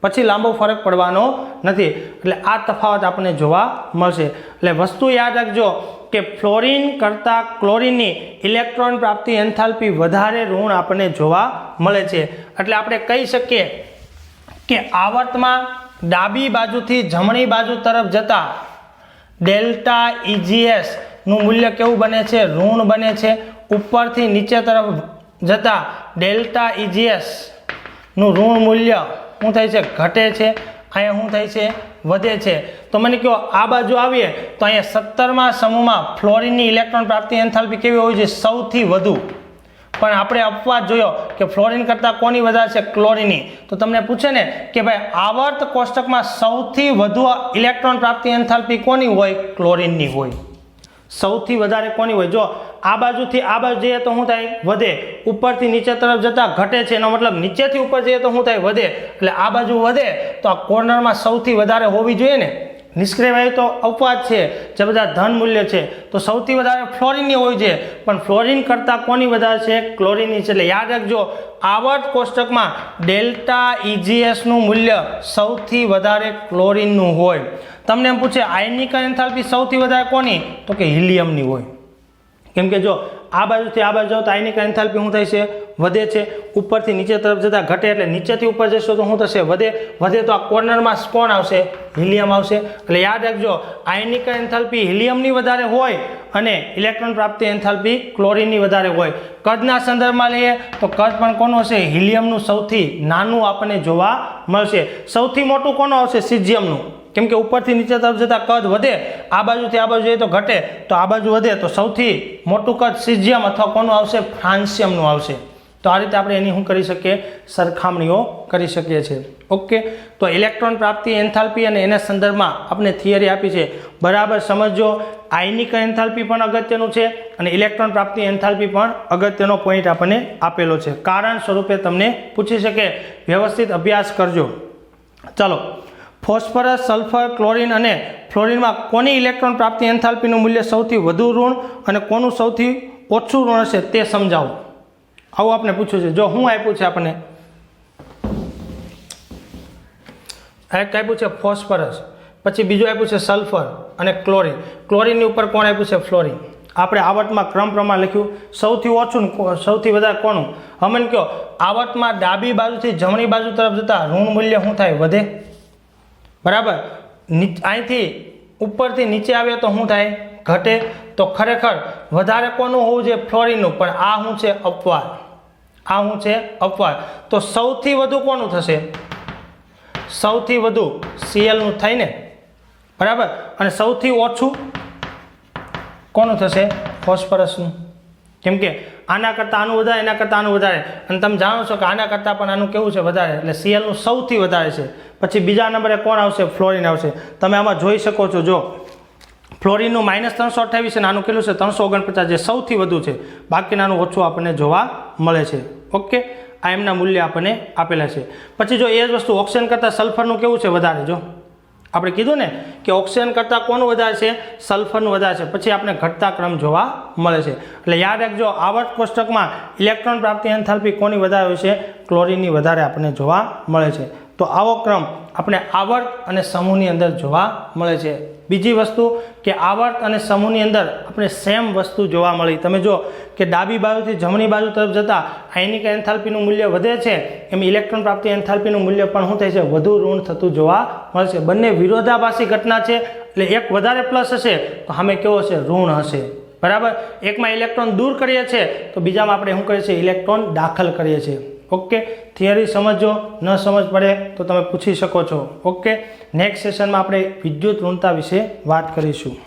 પછી લાંબો ફરક પડવાનો નથી. એટલે આ તફાવત આપણને જોવા મળશે. એટલે વસ્તુ યાદ રાખજો કે ફ્લોરિન કરતાં ક્લોરિનની ઇલેક્ટ્રોન પ્રાપ્તિ એન્થાલ્પી વધારે ઋણ આપણને જોવા મળે છે. એટલે આપણે કહી શકીએ કે આવર્તમાં ડાબી બાજુથી જમણી બાજુ તરફ જતા ડેલ્ટા EGS નું મૂલ્ય કેવું બને છે ઋણ બને છે. ઉપરથી નીચે તરફ જતા ડેલ્ટા EGS નું ઋણ મૂલ્ય શું થાય છે ઘટે છે. અહીંયા શું થાય છે વધે છે. તો મને કહો આ બાજુ આવીએ તો અહીંયા 17મા સમૂહમાં ફ્લોરિનની ઇલેક્ટ્રોન પ્રાપ્તિ એન્થાલ્પી કેવી હોવી જોઈએ સૌથી વધુ. પણ આપણે અપવાદ જોયો કે ફ્લોરિન કરતાં કોની વધારે છે ક્લોરિનની. તો તમને પૂછે ને કે ભાઈ આવર્ત કોષ્ટકમાં સૌથી વધુ ઇલેક્ટ્રોન પ્રાપ્તિ એન્થાલ્પી કોની હોય ક્લોરિનની હોય. સૌથી વધારે કોની હોય. જો આ બાજુથી આ બાજુ જઈએ તો શું થાય વધે, ઉપરથી નીચે તરફ જતા ઘટે છે. એનો મતલબ નીચેથી ઉપર જઈએ તો શું થાય વધે. એટલે આ બાજુ વધે તો આ કોર્નરમાં સૌથી વધારે હોવી જોઈએ ને. નિષ્ક્રિય વાયુ તો અપવાદ છે જે બધા ધન મૂલ્ય છે તો સૌથી વધારે ફ્લોરિનની હોય છે. પણ ફ્લોરિન કરતાં કોની વધારે છે ક્લોરિનની છે. એટલે યાદ રાખજો આવર્ત કોષ્ટકમાં ડેલ્ટા EGS નું મૂલ્ય સૌથી વધારે ક્લોરિનનું હોય. તમને એમ પૂછે આયનિક એન્થાલ્પી સૌથી વધારે કોની તો કે હિલિયમની હોય. કેમ કે જો આ બાજુથી આ બાજુ જાઓ તો આયનિક એન્થાલ્પી શું થાય છે વધે છે. ઉપરથી નીચે તરફ જતાં ઘટે એટલે નીચેથી ઉપર જશો તો શું થશે વધે. વધે તો આ કોર્નરમાં કોણ આવશે હિલિયમ આવશે. એટલે યાદ રાખજો આયનિક એન્થાલ્પી હિલિયમની વધારે હોય અને ઇલેક્ટ્રોન પ્રાપ્તિ એન્થાલ્પી ક્લોરિનની વધારે હોય. કદના સંદર્ભમાં લઈએ તો કદ પણ કોનું હશે હિલિયમનું સૌથી નાનું આપણને જોવા મળશે. સૌથી મોટું કોનું આવશે સિઝિયમનું. કેમ કે ઉપરથી નીચે તરફ જતાં કદ વધે, આ બાજુથી આ બાજુ જઈએ તો ઘટે, તો આ બાજુ વધે તો સૌથી મોટું કદ સિઝિયમ અથવા કોનું આવશે ફ્રાન્સિયમનું આવશે. તો આ રીતે આપણે એની શું કરી શકીએ સરખામણીઓ કરી શકીએ છીએ. ઓકે, તો ઇલેક્ટ્રોન પ્રાપ્તિ એન્થાલ્પી અને એના સંદર્ભમાં આપણે થિયરી આપી છે બરાબર સમજો. આયનિક એન્થાલ્પી પણ અગત્યનું છે અને ઇલેક્ટ્રોન પ્રાપ્તિ એન્થાલ્પી પણ અગત્યનો પોઈન્ટ આપણને આપેલો છે. કારણ સ્વરૂપે તમને પૂછી શકે, વ્યવસ્થિત અભ્યાસ કરજો. ચાલો, ફોસ્ફરસ સલ્ફર ક્લોરિન અને ફ્લોરિનમાં કોની ઇલેક્ટ્રોન પ્રાપ્તિ એન્થાલ્પીનું મૂલ્ય સૌથી વધુ ઋણ અને કોનું સૌથી ઓછું ઋણ હશે તે સમજાવો. આવું આપણે પૂછ્યું છે. જો હું આપ્યું છે આપણને એક આપ્યું છે ફોસ્ફરસ, પછી બીજું આપ્યું છે સલ્ફર અને ક્લોરિન. ક્લોરિનની ઉપર કોણ આપ્યું છે ફ્લોરિન. આપણે આવર્તમાં ક્રમ પ્રમાણે લખ્યું. સૌથી ઓછું સૌથી વધારે કોનું. હમણાં કહો આવર્તમાં ડાબી બાજુથી જમણી બાજુ તરફ જતા ઋણ મૂલ્ય શું થાય વધે બરાબર. અહીંથી ઉપરથી નીચે આવે તો શું થાય ઘટે. તો ખરેખર વધારે કોનું હોવું જોઈએ ફ્લોરિનનું. પણ આ શું છે અપવાદ. આ શું છે અપવાદ. તો સૌથી વધુ કોનું થશે સૌથી વધુ Cl નું થાય ને. બરાબર, અને સૌથી ઓછું કોનું થશે? ફોસ્ફરસનું. કેમ કે આના કરતાં આનું વધારે, એના કરતાં આનું વધારે, અને તમે જાણો છો કે આના કરતાં પણ આનું કેવું છે? વધારે. એટલે સીએલનું સૌથી વધારે છે. પછી બીજા નંબરે કોણ આવશે? ફ્લોરિન આવશે. તમે આમાં જોઈ શકો છો, જો ફ્લોરિનનું -328 અને આનું કેટલું છે? 349, જે સૌથી વધુ છે. બાકીનાનું ઓછું આપણને જોવા મળે છે. ઓકે, આ એમના મૂલ્ય આપણને આપેલા છે. પછી જો એ જ વસ્તુ ઓક્સિજન કરતાં સલ્ફરનું કેવું છે? વધારે. જો આપણે કીધું ને કે ઓક્સિજન કરતાં કોનું વધારે છે? સલ્ફરનું વધારે છે. પછી આપણે ઘટતા ક્રમ જોવા મળે છે. એટલે યાદ રાખજો, આવર્ત કોષ્ટકમાં ઇલેક્ટ્રોન પ્રાપ્તિ એન્થાલ્પી કોની વધારે હોય છે? ક્લોરિનની વધારે આપણને જોવા મળે છે. તો આવો ક્રમ આપણે આવર્ત અને સમૂહની અંદર જોવા મળે છે. બીજી વસ્તુ કે આવર્ત અને સમૂહની અંદર આપણે સેમ વસ્તુ જોવા મળી. તમે જો કે ડાબી બાજુથી જમણી બાજુ તરફ જતાં આયનિક એન્થાલ્પીનું મૂલ્ય વધે છે, એમ ઇલેક્ટ્રોન પ્રાપ્તિ એન્થાલ્પીનું મૂલ્ય પણ શું થાય છે? વધુ ઋણ થતું જોવા મળશે. બંને વિરોધાભાસી ઘટના છે, એટલે એક વધારે પ્લસ હશે તો સામે કેવો હશે? ઋણ હશે. બરાબર, એકમાં ઇલેક્ટ્રોન દૂર કરીએ છીએ તો બીજામાં આપણે શું કરીએ છીએ? ઇલેક્ટ્રોન દાખલ કરીએ છીએ. ઓકે, થિયરી સમજો, ન સમજ પડે તો તમે પૂછી શકો છો. ઓકે, નેક્સ્ટ સેશનમાં આપણે વિદ્યુત ઋણતા વિશે વાત કરીશું.